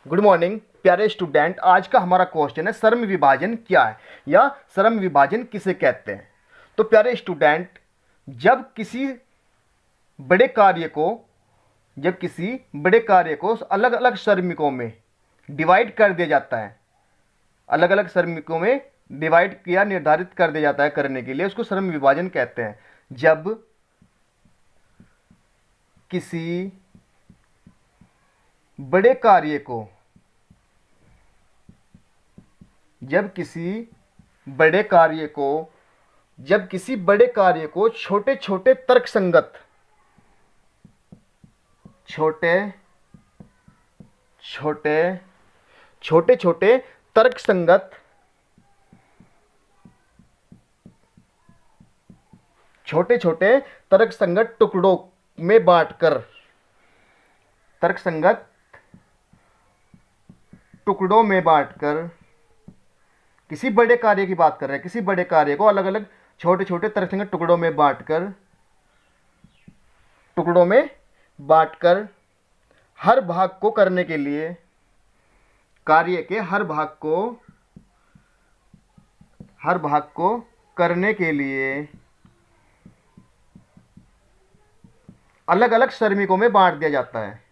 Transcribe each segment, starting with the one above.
Good morning प्यारे student. आज का हमारा क्वेश्चन है श्रम विभाजन क्या है या श्रम विभाजन किसे कहते हैं। तो प्यारे स्टूडेंट, जब किसी बड़े कार्य को अलग अलग श्रमिकों में डिवाइड कर दिया जाता है, अलग अलग श्रमिकों में डिवाइड किया निर्धारित कर दिया जाता है करने के लिए, उसको श्रम विभाजन कहते हैं। जब किसी बड़े कार्य को छोटे छोटे तर्कसंगत टुकड़ों में बांटकर किसी बड़े कार्य की बात कर रहे हैं, किसी बड़े कार्य को अलग अलग छोटे छोटे तर्कसंगत टुकड़ों में बांटकर हर भाग को करने के लिए, कार्य के हर भाग को करने के लिए अलग अलग श्रमिकों में बांट दिया जाता है।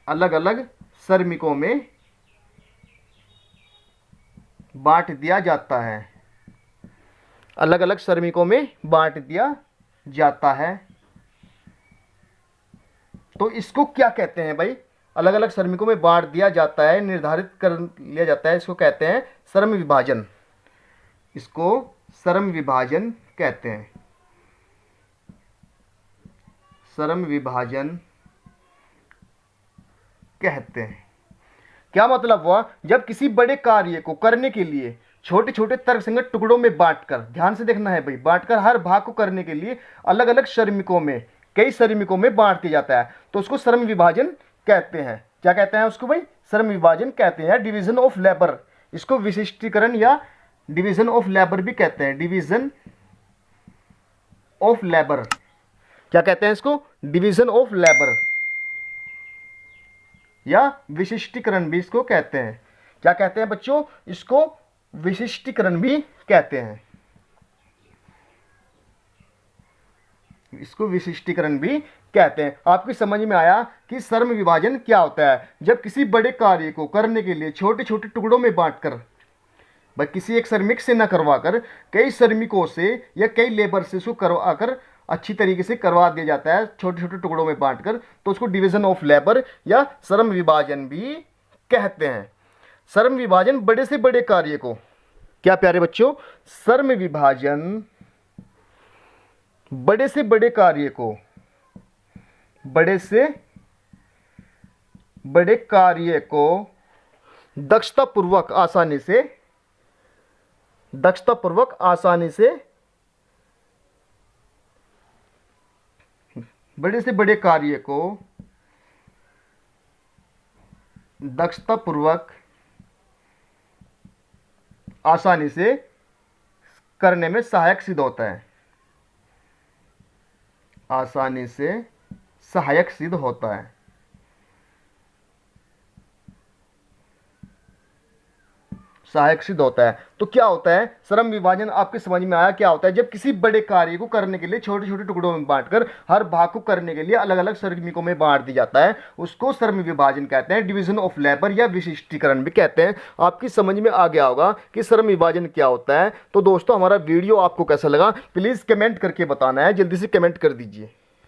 अलग अलग श्रमिकों में बांट दिया जाता है। तो इसको क्या कहते हैं भाई? अलग अलग श्रमिकों में बांट दिया जाता है, निर्धारित कर लिया जाता है, इसको कहते हैं श्रम विभाजन। इसको श्रम विभाजन कहते हैं। श्रम विभाजन कहते हैं। क्या मतलब हुआ? जब किसी बड़े कार्य को करने के लिए छोटे छोटे तर्कसंगत टुकड़ों में बांटकर, ध्यान से देखना है भाई, बांटकर हर भाग को करने के लिए अलग अलग श्रमिकों में, कई श्रमिकों में बांट दिया जाता है, तो उसको श्रम विभाजन कहते हैं। क्या कहते हैं उसको भाई? श्रम विभाजन कहते हैं। डिवीजन ऑफ लेबर, इसको विशिष्टीकरण या डिवीजन ऑफ लेबर भी कहते हैं। डिवीजन ऑफ लेबर, क्या कहते हैं इसको? डिवीजन ऑफ लेबर या विशिष्टीकरण भी इसको कहते हैं। क्या कहते हैं बच्चों? इसको विशिष्टीकरण भी कहते हैं। इसको विशिष्टीकरण भी कहते हैं। आपकी समझ में आया कि श्रम विभाजन क्या होता है? जब किसी बड़े कार्य को करने के लिए छोटे छोटे टुकड़ों में बांटकर, भाई किसी एक श्रमिक से न करवाकर कई श्रमिकों से या कई लेबर से उसको करवाकर अच्छी तरीके से करवा दिया जाता है, छोटे छोटे टुकड़ों में बांटकर, तो उसको डिवीजन ऑफ लेबर या श्रम विभाजन भी कहते हैं। श्रम विभाजन बड़े से बड़े कार्य को, क्या प्यारे बच्चों? श्रम विभाजन बड़े से बड़े कार्य को, बड़े से बड़े कार्य को दक्षतापूर्वक आसानी से बड़े से बड़े कार्य को दक्षतापूर्वक आसानी से करने में सहायक सिद्ध होता है। आसानी से सहायक सिद्ध होता है। सहायक सिद्ध होता है। तो क्या होता है श्रम विभाजन? आपके समझ में आया क्या होता है? जब किसी बड़े कार्य को करने के लिए छोटे छोटे टुकड़ों में बांटकर हर भाग को करने के लिए अलग अलग श्रमिकों में बांट दिया जाता है, उसको श्रम विभाजन कहते हैं। डिवीजन ऑफ लेबर या विशिष्टीकरण भी कहते हैं। आपकी समझ में आ गया होगा कि श्रम विभाजन क्या होता है। तो दोस्तों, हमारा वीडियो आपको कैसा लगा प्लीज़ कमेंट करके बताना है। जल्दी से कमेंट कर दीजिए।